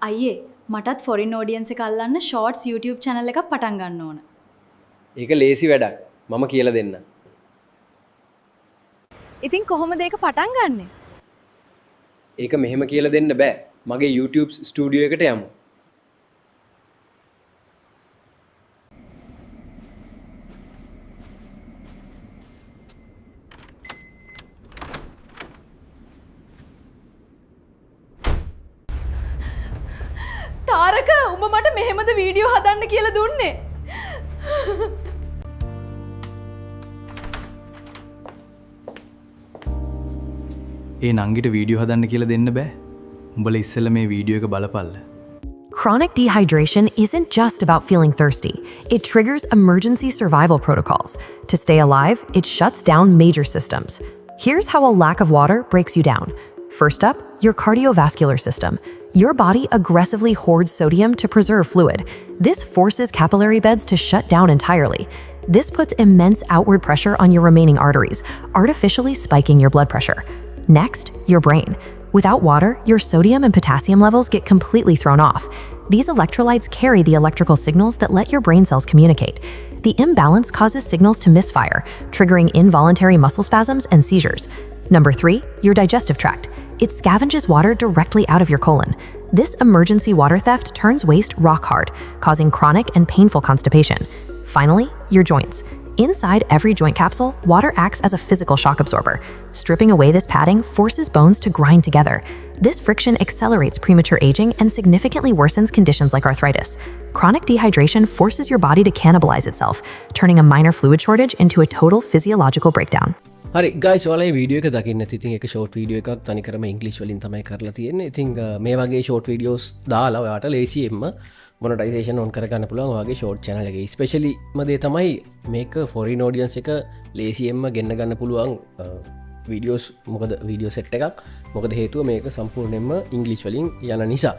අයියේ මටත් foreign audience එක අල්ලන්න ෂෝට්ස් YouTube channel එකක් පටන් ගන්න ඕන. ඒක ලේසි වැඩක්. මම කියලා දෙන්න. ඉතින් කොහොමද ඒක පටන් ගන්නෙ? ඒක මෙහෙම කියලා දෙන්න බෑ. මගේ YouTube ස්ටුඩියෝ එකට යමු. තාරක උඹ මට මෙහෙමද වීඩියෝ හදන්න කියලා දුන්නේ? ඒ නංගිට වීඩියෝ හදන්න කියලා දෙන්න බෑ. උඹලා ඉස්සෙල්ලා මේ වීඩියෝ එක බලපල්ල. Chronic dehydration isn't just about feeling thirsty. It triggers emergency survival protocols. To stay alive, it shuts down major systems. Here's how a lack of water breaks you down. First up, your cardiovascular system. Your body aggressively hoards sodium to preserve fluid. This forces capillary beds to shut down entirely. This puts immense outward pressure on your remaining arteries, artificially spiking your blood pressure. Next, your brain. Without water, your sodium and potassium levels get completely thrown off. These electrolytes carry the electrical signals that let your brain cells communicate. The imbalance causes signals to misfire, triggering involuntary muscle spasms and seizures. Number 3, your digestive tract. It scavenges water directly out of your colon. This emergency water theft turns waste rock hard, causing chronic and painful constipation. Finally, your joints. Inside every joint capsule, water acts as a physical shock absorber. Stripping away this padding forces bones to grind together. This friction accelerates premature aging and significantly worsens conditions like arthritis. Chronic dehydration forces your body to cannibalize itself, turning a minor fluid shortage into a total physiological breakdown. හරි guys ඔයාලා මේ video එක දකින්න ඇති. ඉතින් ඒක short video එකක් තනිකරම ඉංග්‍රීසි වලින් තමයි කරලා තියෙන්නේ. ඉතින් මේ වගේ ෂෝට් වීඩියෝස් දාලා ඔයාට ලේසියෙන්ම මොනටයිසේෂන් ඔන් කරගන්න පුළුවන් ඔයාගේ ෂෝට් channel එකේ. ස්පෙෂලි මදේ තමයි මේක ෆොරින් ඔඩියන්ස් එක ලේසියෙන්ම ගෙන්න ගන්න පුළුවන් වීඩියෝස්. මොකද වීඩියෝ සෙට් එකක්. මොකද හේතුව මේක සම්පූර්ණයෙන්ම ඉංග්‍රීසි වලින් යන නිසා.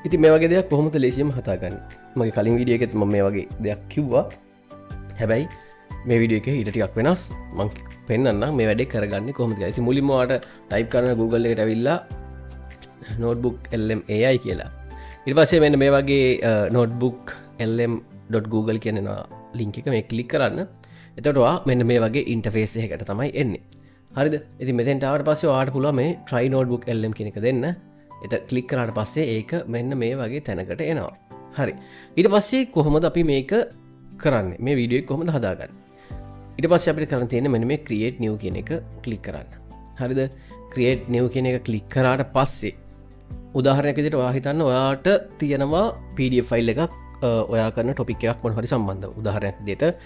ඉතින් මේ වගේ දෙයක් කොහොමද ලේසියෙන්ම හදාගන්නේ? මගේ කලින් වීඩියෝ එකෙත් මම මේ වගේ දෙයක් කිව්වා. හැබැයි මේ වීඩියෝ එක ඊට ටිකක් වෙනස්. මම පෙන්වන්නම් මේ වැඩේ කරගන්නේ කොහොමද කියලා. ඉතින් මුලින්ම ඔයාලට ටයිප් කරන Google එකට ඇවිල්ලා notebook lm ai කියලා. ඊට පස්සේ මෙන්න මේ වගේ notebook lm.google කියන ලින්ක් එක මේ ක්ලික් කරන්න. එතකොට ඔයා මෙන්න මේ වගේ ඉන්ටර්ෆේස් එකකට තමයි එන්නේ. හරිද? ඉතින් මෙතෙන්ට ආවට පස්සේ ඔයාලට පුළුවන් මේ try notebook lm කියන එක දෙන්න. එතන ක්ලික් කරාට පස්සේ ඒක මෙන්න මේ වගේ තැනකට එනවා. හරි. ඊට පස්සේ කොහොමද අපි මේක කරන්නේ? මේ වීඩියෝ එක කොහොමද හදාගන්නේ? ඊට පස්සේ අපිට කරන්න තියෙන්නේ මෙන්න මේ create new කියන එක ක්ලික් කරන්න. හරිද? create new කියන එක ක්ලික් කරාට පස්සේ උදාහරණයක් විදිහට ඔයා හිතන්න ඔයාට තියෙනවා PDF ෆයිල් එකක් ඔයා කරන ටොපික් එකක් මොන හරි සම්බන්ධව. උදාහරණයක් විදිහට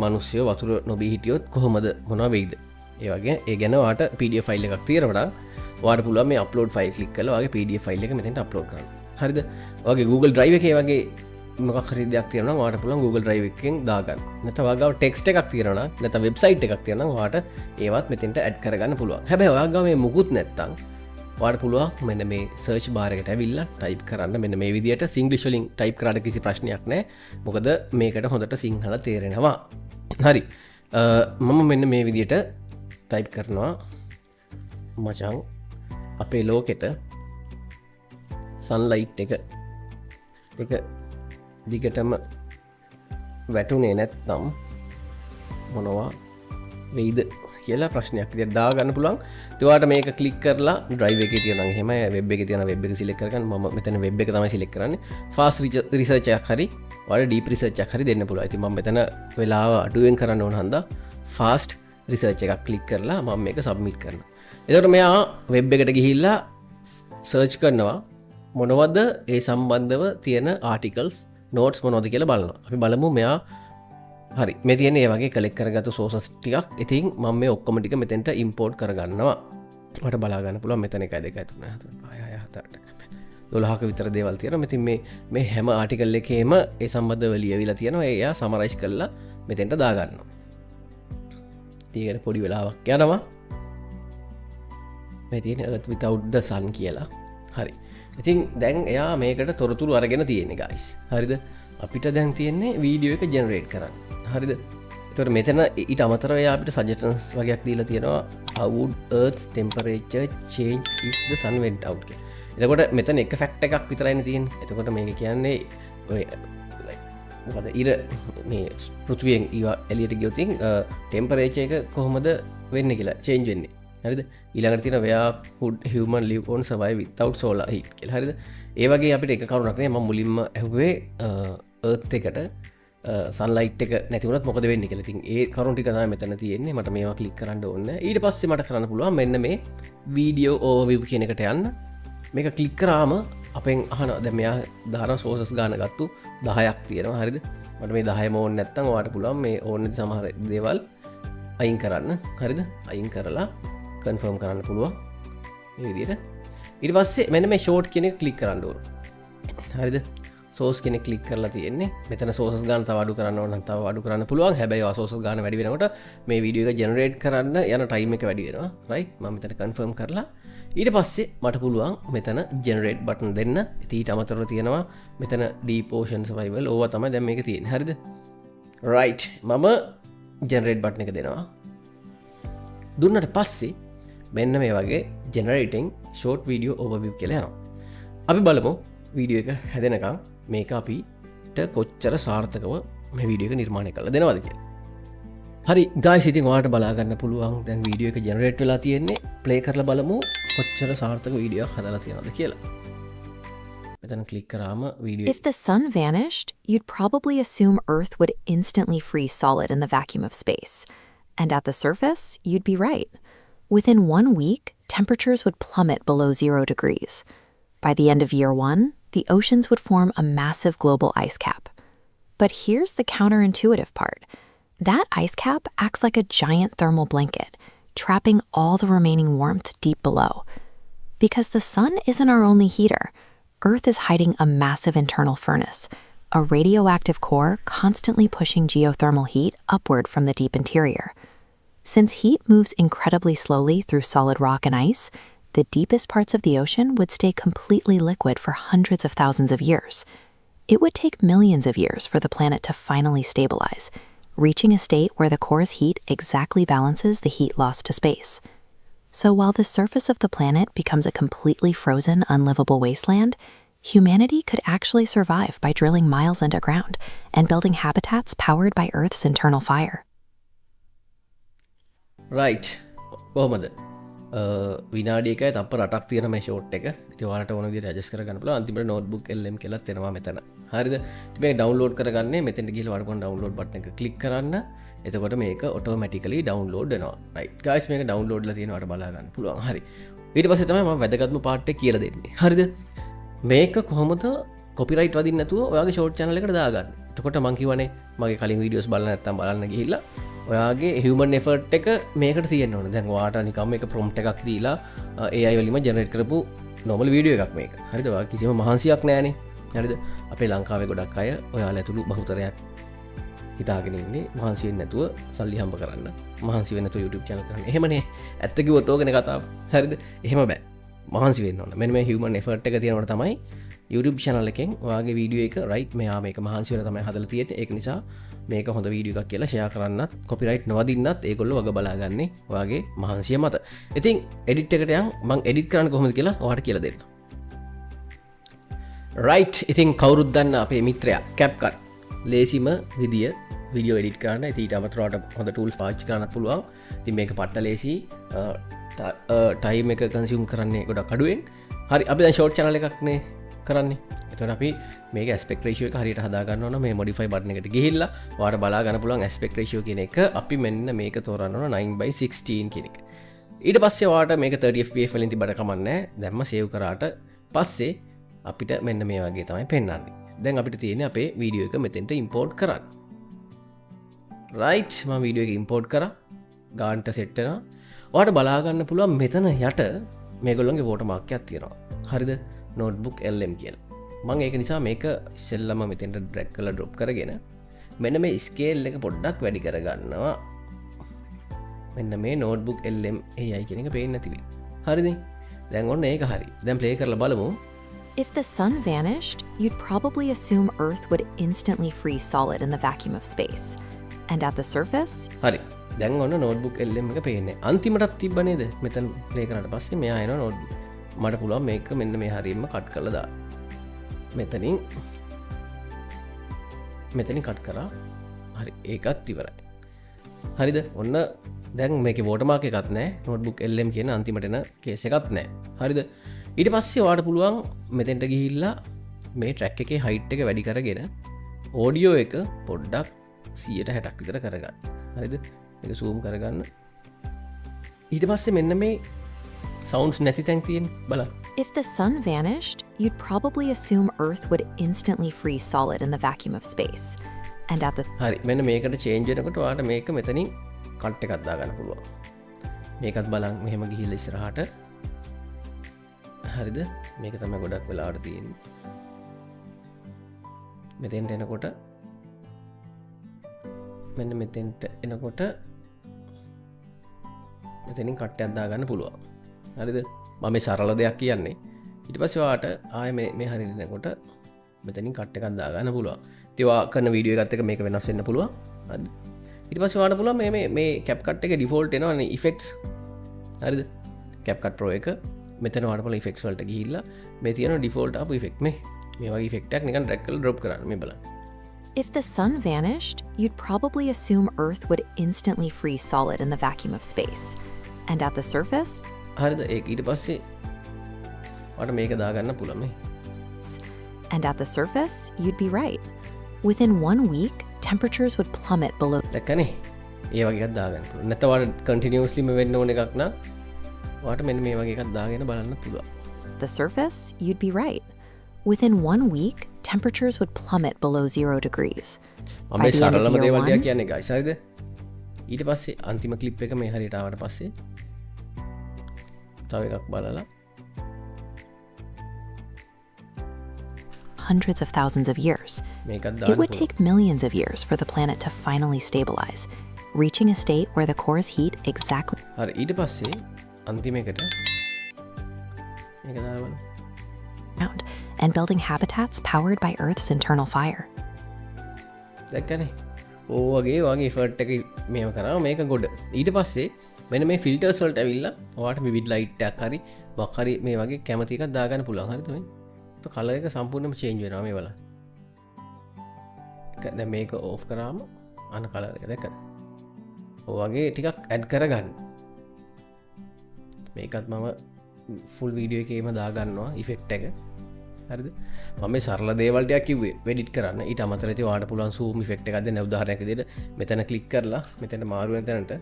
මිනිස්සු වතුර නොබී හිටියොත් කොහොමද මොනවා වෙයිද? ඒ වගේ ඒ ගැන ඔයාට PDF ෆයිල් එකක් තියෙනවා. ඔයාට පුළුවන් මේ upload ෆයිල් ක්ලික් කරලා ඔයාගේ PDF ෆයිල් එක මෙතෙන්ට අප්ලෝඩ් කරන්න. හරිද? ඔයාගේ Google Drive එකේ වගේ මොකක් හරි දෙයක් තියෙනවා නම් ඔයාට පුළුවන් Google Drive එකෙන් දාගන්න. නැත්නම් ඔයාගාව ටෙක්ස්ට් එකක් තියෙනවා නම් නැත්නම් වෙබ්සයිට් එකක් තියෙනවා නම් ඔයාට ඒවත් මෙතෙන්ට ඇඩ් කරගන්න පුළුවන්. හැබැයි ඔයාගාව මේ මුකුත් නැත්තම් ඔයාට පුළුවන් මෙන්න මේ සර්ච් බාර් එකට ඇවිල්ලා ටයිප් කරන්න මෙන්න මේ විදියට. සිංග්ලිෂ් වලින් ටයිප් කරාට කිසි ප්‍රශ්නයක් නැහැ. මොකද මේකට හොඳට සිංහල තේරෙනවා. හරි. මම මෙන්න මේ විදියට ටයිප් කරනවා මචං අපේ ලෝකෙට සන්ලයිට් එක දිගටම වැටුනේ නැත්නම් මොනවා වෙයිද කියලා ප්‍රශ්නයක් විදිහට දාගන්න පුළුවන්. ඒවට මේක ක්ලික් කරලා drive එකේ තියෙනවා නම් එහෙම web එකේ තියෙන web එක select කරගන්න. මම මෙතන web එක තමයි select කරන්නේ. fast research එකක් හරි ඔයාලා deep research එකක් හරි දෙන්න පුළුවන්. ඉතින් මම මෙතන වෙලාව අඩුවෙන් කරන්න ඕන හන්දා fast research එකක් ක්ලික් කරලා මම මේක submit කරනවා. එතකොට මෙයා web එකට ගිහිල්ලා search කරනවා මොනවද ඒ සම්බන්ධව තියෙන articles notes මොනවද කියලා බලනවා. අපි බලමු මෙයා හරි මේ තියෙන ඒ වගේ කලෙක්ට් කරගත්තු sources ටිකක්. ඉතින් මම මේ ඔක්කොම ටික මෙතෙන්ට import කරගන්නවා. ඔයාලට බලා ගන්න පුළුවන් මෙතන 1 2 3 4 5 6 7 12ක විතර දේවල් තියෙනවා. ඉතින් මේ හැම article එකේම ඒ සම්බන්ධව ලියවිලා තියෙනවා. එයා summarize කරලා මෙතෙන්ට දාගන්නවා. ඉතින් පොඩි වෙලාවක් යනවා. මේ තියෙන Earth without the sun කියලා. හරි. ඉතින් දැන් එයා මේකට තොරතුරු අරගෙන තියෙන්නේ guys. හරිද? අපිට දැන් තියෙන්නේ වීඩියෝ එක ජෙනරේට් කරන්න. හරිද? එතකොට මෙතන ඊට අමතරව එයා අපිට සජෙෂන්ස් වගේක් දීලා තියෙනවා. How would Earth's temperature change if the sun went out කියලා. එතකොට මෙතන එක ෆැක්ට එකක් විතරයින තියෙන් එතකොට මේක කියන්නේ ඔය මොකද ඉර මේ පෘතුවෙන් ඒවා එලියට ගියොතින් ටෙම්පරේච එක කොහොමද වෙන්න කියලා චේන්ජ් වෙන්නේ හරිද ඊළඟට තියෙන where could human live on survive without solar heat කියලා හරිද ඒ වගේ අපිට එක කරුණක් නේ මම මුලින්ම ඇහුවේ earth එකට සන්ලයිට් එක නැති වුණත් මොකද වෙන්නේ කියලා. ඉතින් ඒ කරුණ ටික තමයි මෙතන තියෙන්නේ. මට මේවා ක්ලික් කරන්න ඕනේ. ඊට පස්සේ මට කරන්න පුළුවන් මෙන්න මේ වීඩියෝ ඕවර්විව් කියන එකට යන්න. මේක ක්ලික් කරාම අපෙන් අහන දැන් මෙයා දාන සෝසස් ගාන ගත්තු 10ක් තියෙනවා. හරිද? මට මේ 10ම ඕනේ නැත්නම් ඔයාලට පුළුවන් මේ ඕනේ සමහර දේවල් අයින් කරන්න. හරිද? අයින් කරලා කන්ෆර්ම් කරන්න පුළුවන්. මේ විදිහට. ඊට පස්සේ මෙන්න මේ ෂෝට් කියන එක ක්ලික් කරන්න ඕන. හරිද? සෝස් කෙනෙක් ක්ලික් කරලා තියෙන්නේ. මෙතන සෝසස් ගාන තව අඩු කරන්න ඕන නම් තව අඩු කරන්න පුළුවන්. හැබැයි ඔය සෝසස් ගාන වැඩි වෙනකොට මේ වීඩියෝ එක ජෙනරේට් කරන්න යන ටයිම් එක වැඩි වෙනවා. රයිට්? මම මෙතන කන්ෆර්ම් කරලා ඊට පස්සේ මට පුළුවන් මෙතන ජෙනරේට් බටන් දෙන්න. ඉතින් ඊට අමතරව තියෙනවා මෙතන ඩීප් ඕෂන් සර්වයිවල්. ඕවා තමයි දැන් මේක තියෙන්නේ. හරිද? රයිට්. මම ජෙනරේට් බටන් එක දෙනවා. දුන්නට පස්සේ මෙන්න මේ වගේ ජෙනරේටිං ෂෝට් වීඩියෝ ඕවර්විව් කියලා යනවා. අපි බලමු වීඩියෝ එක හැදෙනකම් මේක අපිට කොච්චර සාර්ථකව මේ වීඩියෝ එක නිර්මාණය කරලා දෙනවද කියලා. හරි ගායිස් ඉතින් ඔයාලට බලා ගන්න පුළුවන් දැන් වීඩියෝ එක ජෙනරේට් වෙලා තියෙන්නේ. ප්ලේ කරලා බලමු කොච්චර සාර්ථක වීඩියෝක් හදලා තියෙනවද කියලා. මෙතන ක්ලික් කරාම video If the sun vanished, you'd probably assume Earth would instantly freeze solid in the vacuum of space. And at the surface, you'd be right. Within 1 week, temperatures would plummet below 0 degrees. By the end of year 1, the oceans would form a massive global ice cap. But here's the counterintuitive part. That ice cap acts like a giant thermal blanket, trapping all the remaining warmth deep below. Because the sun isn't our only heater, Earth is hiding a massive internal furnace, a radioactive core constantly pushing geothermal heat upward from the deep interior. Since heat moves incredibly slowly through solid rock and ice, the deepest parts of the ocean would stay completely liquid for hundreds of thousands of years. It would take millions of years for the planet to finally stabilize, reaching a state where the core's heat exactly balances the heat lost to space. So while the surface of the planet becomes a completely frozen, unlivable wasteland, humanity could actually survive by drilling miles underground and building habitats powered by Earth's internal fire. Right කොහොමද විනාඩියකයි තප්පර 8ක් තියෙන මේ short එක. ඉතින් ඔයාලට ඕන විදිහට ඇඩ්ජස්ට් කරගන්න පුළුවන්. අන්තිමට notebook lm කියලාත් එනවා මෙතන. හරිද? ඉතින් මේක ඩවුන්ලෝඩ් කරගන්නේ මෙතෙන්ට ගිහලා ඔයාලට ඩවුන්ලෝඩ් බටන් එක ක්ලික් කරන්න. එතකොට මේක ඔටෝමැටිකලි ඩවුන්ලෝඩ් වෙනවා. රයිට් ගයිස් මේක ඩවුන්ලෝඩ් ලා තියෙනවා. ඔයාලට බලා ගන්න පුළුවන්. හරි. ඊට පස්සේ තමයි මම වැදගත්ම පාර්ට් එක කියලා දෙන්නේ. හරිද? මේක කොහොමද කොපිරයිට් වදින්න නැතුව ඔයාගේ ෂෝට් channel එකට දාගන්න. එතකොට මම කියවනේ මගේ කලින් වීඩියෝස් බලලා නැත්තම් බලන්න ගිහිල්ලා ඔයාගේ human effort එක මේකට තියෙන්න ඕනේ. දැන් ඔයාට නිකම්ම එක prompt එකක් දීලා AI වලින්ම generate කරපු normal වීඩියෝ එකක් මේක. හරිද? ඔයා කිසිම මහන්සියක් නැහැනේ. හරිද? අපේ ලංකාවේ ගොඩක් අය ඔයාලා ඇතුළු බහුතරයක් හිතාගෙන ඉන්නේ මහන්සි වෙන්නේ නැතුව සල්ලි හම්බ කරන්න. මහන්සි වෙන්නේ නැතුව YouTube channel කරන්න. එහෙමනේ. ඇත්ත කිව්වොත් ඕකනේ කතාව. හරිද? එහෙම බෑ. මහන්සි වෙන්න ඕන. මෙන්න මේ human effort එක තියෙනකොට තමයි YouTube channel එකෙන් ඔයාගේ වීඩියෝ එක right මෙයා මේක මහන්සි වෙලා තමයි හදලා තියෙන්නේ. ඒක නිසා මේක හොඳ වීඩියෝ එකක් කියලා ෂෙයා කරන්නත් කොපිරයිට් නොවදින්නත් ඒගොල්ලෝ වග බලාගන්නේ ඔයාගේ මහන්සිය මත. ඉතින් එඩිට් එකට යන් මම එඩිට් කරන්න කොහොමද කියලා ඔයාලට කියලා දෙන්න. right ඉතින් කවුරුත් දන්න අපේ මිත්‍රයා CapCut ලේසිම විදිය වීඩියෝ එඩිට් කරන්න. ඉතින් ඊට අමතරව හොඳ tools පාවිච්චි කරන්නත් පුළුවන්. ඉතින් මේක පට්ට ලේසි ටයිම් එක කන්සියුම් කරන්නේ ගොඩක් අඩුවෙන්. හරි අපි දැන් ෂෝට් channel එකක්නේ කරන්නේ. එතකොට අපි මේක aspect ratio එක හරියට හදා ගන්න ඕන. මේ modify button එකට ගිහිල්ලා ඔයාලට බලා ගන්න පුළුවන් aspect ratio කියන එක අපි මෙන්න මේක තෝරන්න ඕන 9:16 කියන එක. ඊට පස්සේ ඔයාලට මේක 30 fps වලින් තිබ්බට කමන්නේ. දැන්ම save කරාට පස්සේ අපිට මෙන්න මේ වගේ තමයි පෙන්වන්නේ. දැන් අපිට තියෙන්නේ අපේ වීඩියෝ එක මෙතෙන්ට import කරන්න. right මම වීඩියෝ එක import කරා. ගානට set වෙනවා. ඔයාලට බලා ගන්න පුළුවන් මෙතන යට මේගොල්ලන්ගේ watermark එකක් තියෙනවා. හරිද? notebook lm කියලා. මම ඒක නිසා මේක ඉස්සෙල්ලම මෙතෙන්ට drag කරලා drop කරගෙන මෙන්න මේ scale එක පොඩ්ඩක් වැඩි කරගන්නවා. මෙන්න මේ notebook lm ai කියන එක පේන්නේ නැති වෙයි. හරිද? දැන් ඔන්න ඒක හරි. දැන් play කරලා බලමු. If the sun vanished, you'd probably assume Earth would instantly freeze solid in the vacuum of space. And at the surface, හරි. දැන් ඔන්න notebook lm එක පේන්නේ. අන්තිමටත් තිබ්බ නේද? මෙතන play කරාට පස්සේ මෙයා එනවා notebook. මට පුළුවන් මේක මෙන්න මේ හරියම කට් කරලා දාන්න. මෙතනින් කට් කරා. හරි ඒකත් ඉවරයි. හරිද? ඔන්න දැන් මේකේ වෝටර්මාර්ක් එකක් නැහැ. නෝට්බුක් LM කියන අන්තිමට එන කේස් එකක් නැහැ. හරිද? ඊට පස්සේ ඔයාලට පුළුවන් මෙතෙන්ට ගිහිල්ලා මේ ට්‍රැක් එකේ හයිට් එක වැඩි කරගෙන ඕඩියෝ එක පොඩ්ඩක් 160ක් විතර කරගන්න. හරිද? මේක zoom කරගන්න. ඊට පස්සේ මෙන්න මේ sounds නැති තැන් තියෙන බලන්න. If the sun vanished, you'd probably assume Earth would instantly freeze solid in the vacuum of space. And at the හරි මෙන්න මේකට චේන්ජ් වෙනකොට ඔයාලට මේක මෙතනින් කට් එකක් දාගන්න පුළුවන්. මේකත් බලන්න මෙහෙම ගිහිල්ලා ඉස්සරහට. හරිද? මේක තමයි ගොඩක් වෙලාවට තියෙන්නේ. මෙතෙන්ට එනකොට මෙන්න මෙතෙන්ට එනකොට මෙතනින් කට් එකක් දාගන්න පුළුවන්. හරිද? මම මේ සරල දෙයක් කියන්නේ. ඊට පස්සේ ඔයාලට ආයේ මේ හරියට එනකොට මෙතනින් කට් එකක් දාගන්න පුළුවන්. ඉතින් ඔයා කරන වීඩියෝ එකත් එක්ක මේක වෙනස් වෙන්න පුළුවන්. හරිද? ඊට පස්සේ ඔයාලට පුළුවන් මේ CapCut එකේ ඩිෆෝල්ට් එනවනේ effects. හරිද? CapCut Pro එක මෙතන ඔයාලට පුළුවන් effects වලට ගිහිල්ලා මේ තියෙන ඩිෆෝල්ට් ආපු effect මේ වගේ effect එකක් නිකන් drag කරලා drop කරන්න මේ බලන්න. If the sun vanished, you'd probably assume Earth would instantly freeze solid in the vacuum of space. And at the surface, හරිද? ඒක ඊට පස්සේ ඔයාලට මේක දාගන්න පුළුවන් මේ. and at the surface, you'd be right. Within 1 week, temperatures would plummet below දැක්කනේ? ඒ වගේ එකක් දාගන්න පුළුවන්. නැත්නම් ඔයාලට continuously වෙන්න ඕන එකක් නම් ඔයාලට මෙන්න මේ වගේ එකක් දාගෙන බලන්න පුළුවන්. the surface, you'd be right. Within 1 week, temperatures would plummet below 0 degrees. මම මේ සරලම දේවල් ටික කියන්නේ guys. හරිද? ඊට පස්සේ අන්තිම ක්ලිප් එක මේ හරියට ආවට පස්සේ තව එකක් බලලා hundreds of thousands of years. මේකත් It දාන්න would පුළුවන්. take millions of years for the planet to finally stabilize, reaching a state where the core's heat exactly හරි ඊට පස්සේ අන්තිම එකට මේක දාලා බලන්න. around and building habitats powered by Earth's internal fire. දැක්කනේ? වගේ ෆර්ට් එක මේව කරා මේක ගොඩ. ඊට පස්සේ මෙන්න මේ ෆිල්ටර්ස් වලට ඇවිල්ලා ඔයාලට විවිධ ලයිට් එකක් හරි මොකක් හරි මේ වගේ කැමති එකක් දාගන්න පුළුවන්. හරිද මේ? તો කලර් එක සම්පූර්ණයෙන්ම චේන්ජ් වෙනවා මේ බලන්න. දැන් මේක ඕෆ් කරාම අන කලර් එක දැක්කද? ඔය වගේ ටිකක් ඇඩ් කරගන්න. මේකත් මම ෆුල් වීඩියෝ එකේම දාගන්නවා ඉෆෙක්ට් එක. හරිද? මම මේ සරල දේවල් ටිකක් කිව්වේ එඩිට් කරන්න. ඊට අමතරව ඉතින් ඔයාලට පුළුවන් zoom ඉෆෙක්ට් එකක් දෙන්න. උදාහරණයක් විදිහට මෙතන ක්ලික් කරලා මෙතන මාරු වෙන තැනට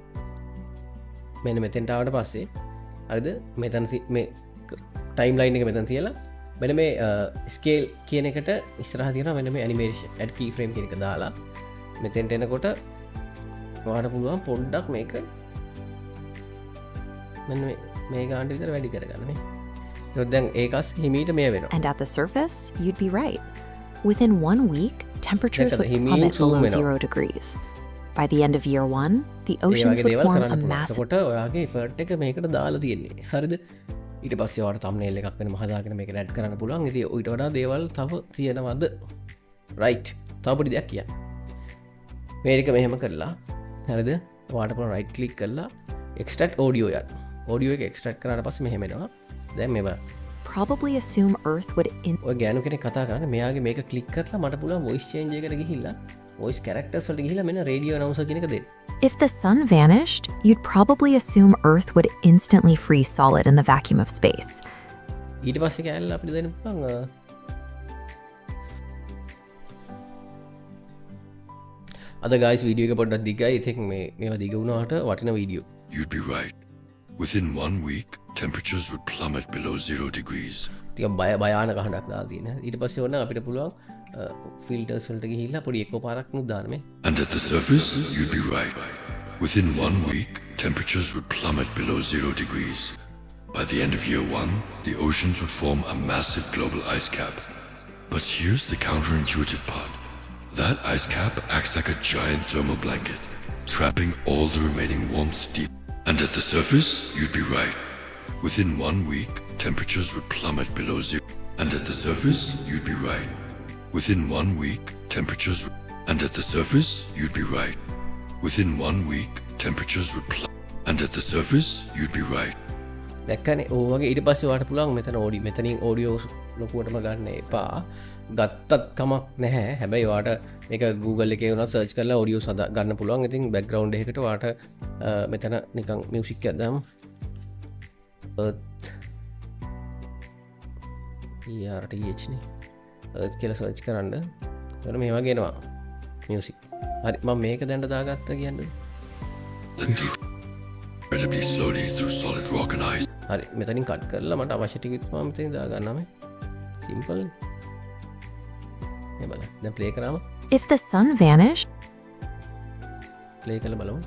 මෙන්න මෙතෙන්ට ආවට පස්සේ හරිද? මෙතන මේ ටයිම් ලයින් එක මෙතන තියලා මෙන්න මේ ස්කේල් කියන එකට ඉස්සරහා තියෙනවා මෙන්න මේ ඇනිමේෂන් ඇඩ් කී ෆ්‍රේම් කියන එක දාලා මෙතෙන්ට එනකොට ඔයාලට පුළුවන් පොඩ්ඩක් මේක මෙන්න මේ ගානට විතර වැඩි කරගන්න නේ. ඒත් දැන් ඒකස් හිමීට මේ වෙනවා. And at the surface, you'd be right. Within 1 week, temperatures would he means plummet zoom below in. 0 degrees. By the end of year 1, the A oceans වගේ would දේවල් form කරන්න a පුළුවන්. massive එතකොට ඔයාගේ ෆර්ට් එක මේකට දාලා තියෙන්නේ. හරිද? ඊට පස්සේ ඔයාලට thumbnail එකක් වෙනම හදාගෙන මේක ඇඩ් කරන්න පුළුවන්. ඉතින් ඊට වඩා දේවල් තව තියෙනවද? right. තව පොඩි දෙයක් කියන්න. මේක මෙහෙම කරලා හරිද? ඔයාලට පුළුවන් right click කරලා extract audio යන්න. audio එක extract කරාට පස්සේ මෙහෙම එනවා. දැන් මේ බලන්න. probably assume Earth would ඔය ගෑනු කෙනෙක් කතා කරන්නේ මෙයාගේ මේක ක්ලික් කරලා මට පුළුවන් voice change එකකට ගිහිල්ලා voice characters වලට ගිහිල්ලා මෙන්න radio announcer කියන එක දෙන්න. If the sun vanished, you'd probably assume Earth would instantly freeze solid in the vacuum of space. ඊට පස්සේ කැල්ල අපිට දෙන්න පුළුවන් අද ගයිස් වීඩියෝ එක පොඩ්ඩක් දිගයි. ඉතින් මේවා දිග වුණාට වටින video. You'd be right. Within 1 week, temperatures would plummet below 0 degrees. ටික බයානක හඬක් දාලා තියෙන. ඊට පස්සේ ඕන අපිට පුළුවන් ෆිල්ටර්ස් වලට ගිහිල්ලා පොඩි එකෝ පාරක් නුත් දාන්න මේ. And at the surface, you'd be right. Within 1 week, temperatures would plummet below 0 degrees. By the end of year 1, the oceans would form a massive global ice cap. But here's the counterintuitive part. That ice cap acts like a giant thermal blanket, trapping all the remaining warmth deep. And at the surface, you'd be right. Within 1 week, temperatures would plummet below 0. And at the surface, you'd be right. Within 1 week, temperatures would... And at the surface, you'd be right. Within 1 week, temperatures would plummet. And at the surface, you'd be right. දැක්කනේ ඕවගේ ඊට පස්සේ වාට පුළුවන් මෙතන ඕඩි මෙතනින් audio ලොකුවටම ගන්න එපා ගත්තත් කමක් නැහැ හැබැයි වාට එක Google එකේ වුණත් සර්ච් කරලා ඔඩියෝ සද ගන්න පුළුවන් ඉතින් බෑග්ග්‍රවුන්ඩ් එකකට වාට මෙතන නිකන් මියුසික් එකක් දාමු ERTH නේ earth කියලා සර්ච් කරන්න එතකොට මේ වගේ එනවා මියුසික් හරි මම මේක දැන් දාගත්තා කියන්නේ incredibly slowly through solid rock and ice. හරි මෙතනින් කට් කරලා මට අවශ්‍ය ටික මම මෙතනින් දාගන්නම් සිම්පල් මේ බලන්න දැන් ප්ලේ කරාම If the sun vanished, play කරලා බලමු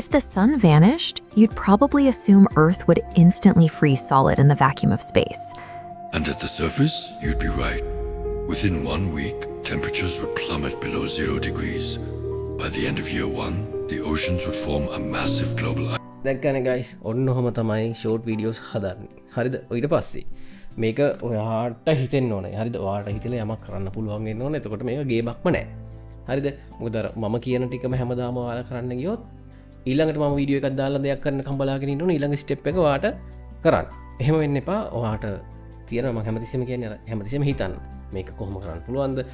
If the sun vanished, you'd probably assume Earth would instantly freeze solid in the vacuum of space. And at the surface, you'd be right. Within 1 week, temperatures would plummet below 0 degrees. By the end of year 1, the oceans would form a massive global ice. දැක්කනේ guys ඔන්න ඔහම තමයි short videos හදන්නේ හරිද ඊට පස්සේ මේක ඔයාට හිතෙන්න ඕනේ හරිද ඔයාට හිතලා යමක් කරන්න පුළුවන් වෙන්න ඕනේ එතකොට මේක ගේමක්ම නෑ හරිද මොකද අර මම කියන ටිකම හැමදාම ඔයාලා කරන්න ගියොත් ඊළඟට මම වීඩියෝ එකක් දාලා දෙයක් කරන්න කම්බලාගෙන ඉන්න ඕනේ ඊළඟ ස්ටෙප් එක ඔයාට කරන්න එහෙම වෙන්න එපා ඔයාට තියෙනවා මම හැමතිස්සෙම කියන්නේ අර හැමතිස්සෙම හිතන්න මේක කොහොම කරන්න පුළුවන්ද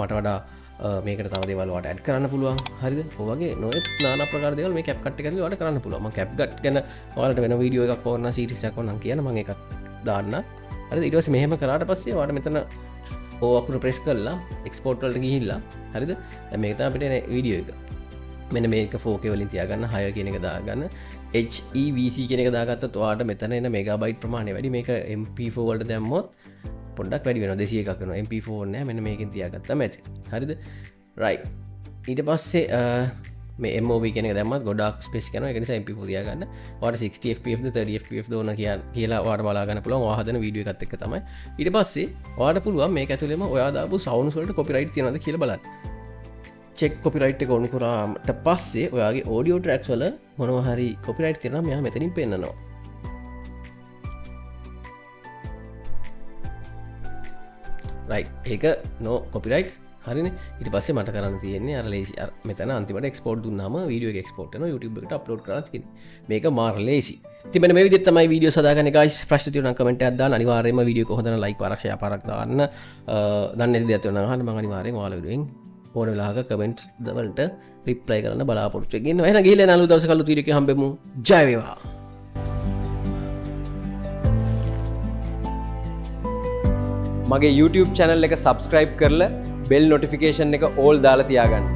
මට වඩා මේකට තව දේවල් වට ඇඩ් කරන්න පුළුවන් හරිද ඔයගේ නොයෙක් নানা ප්‍රකාර දේවල් මේ CapCut එකෙන් වට කරන්න පුළුවන් මම CapCut ගැන ඔයාලට වෙන වීඩියෝ එකක් ඕන නම් සීරීස් එකක් ඕන නම් කියන්න මම ඒකත් දාන්න හරිද ඊට පස්සේ මෙහෙම කරාට පස්සේ ඔයාලට මෙතන ඕ අකුර ප්‍රෙස් කරලා එක්ස්පෝර්ට් වලට ගිහිල්ලා හරිද දැන් මේක තමයි අපිට එන වීඩියෝ එක මෙන්න මේක 4K වලින් තියාගන්න 6 කියන එක දාගන්න HEVC කියන එක දාගත්තොත් ඔයාලට මෙතන එන මෙගාබයිට් ප්‍රමාණය වැඩි මේක MP4 වලට දැම්මොත් පොඩ්ඩක් වැඩි වෙනවා 200 එකක් වෙනවා MP4 නෑ මෙන්න මේකෙන් තියාගත්තාම ඇති හරිද රයිට් ඊට පස්සේ මේ MOV කියන එක දැම්මත් ගොඩක් ස්පේස් කරනවා ඒක නිසා MP4 තියාගන්න ඔයාලට 60 fps ද 30 fps ද ඕන කියලා ඔයාලට බලා ගන්න පුළුවන් ඔයා හදන වීඩියෝ එකත් එක්ක තමයි ඊට පස්සේ ඔයාලට පුළුවන් මේක ඇතුළේම ඔයා දාපු සවුන්ඩ්ස් වලට කොපිරයිට් තියනවද කියලා බලන්න චෙක් කොපිරයිට් එක ඔන් කරාට පස්සේ ඔයාගේ ඔඩියෝ ට්‍රැක්ස් වල මොනවා හරි කොපිරයිට් තියෙනවා මෙයා මෙතනින් පෙන්නනවා රයිට් ඒක නෝ කොපිරයිට්ස් හරිනේ ඊට පස්සේ මට කරන්න තියෙන්නේ අර ලේසි අර මෙතන අන්තිමට එක්ස්පෝර්ට් දුන්නාම වීඩියෝ එක එක්ස්පෝර්ට් වෙනවා YouTube එකට අප්ලෝඩ් කරලා තියෙන්නේ මේක මාර ලේසි ඉතින් මෙන්න මේ විදිහට තමයි වීඩියෝස් හදාගන්නේ guys ප්‍රශ්න තියෙනවා නම් කමෙන්ට් එකක් දාන්න අනිවාර්යයෙන්ම වීඩියෝ එක හොඳ නම් ලයික් පාරක් ෂෙයා පාරක් දාන්න දන්නේ නැති දේවල් තියෙනවා නම් අහන්න මම අනිවාර්යෙන් ඔයාලා වීඩියෝෙන් ඕන වෙලාවක කමෙන්ට්ස් වලට රිප්ලයි කරන්න බලාපොරොත්තු වෙගෙන ඉන්නවා එහෙනම් ගිහිල්ලා නලු දවසක අලුත් වීඩියෝ එකකින් හම්බෙමු ජය වේවා මගේ YouTube channel එක subscribe කරලා bell notification එක all දාලා තියාගන්න